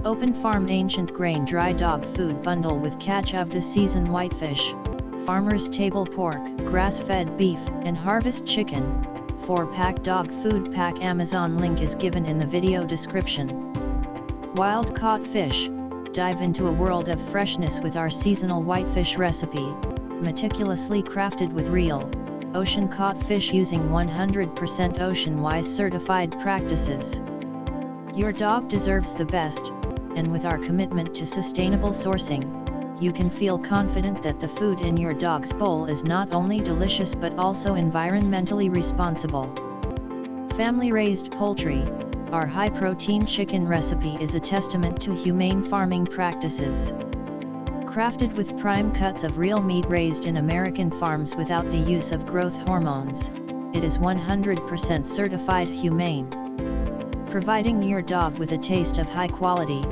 Open Farm Ancient Grain Dry Dog Food Bundle with Catch of the Season Whitefish, Farmer's Table Pork, Grass-Fed Beef, and Harvest Chicken. 4-pack dog food pack. Amazon link is given in the video description. Wild caught fish. Dive into a world of freshness with our seasonal whitefish recipe, meticulously crafted with real, ocean-caught fish using 100% ocean-wise certified practices. Your dog deserves the best, and with our commitment to sustainable sourcing, you can feel confident that the food in your dog's bowl is not only delicious but also environmentally responsible. Family-raised poultry. Our high-protein chicken recipe is a testament to humane farming practices. Crafted with prime cuts of real meat raised in American farms without the use of growth hormones, it is 100% certified humane. Providing your dog with a taste of high quality,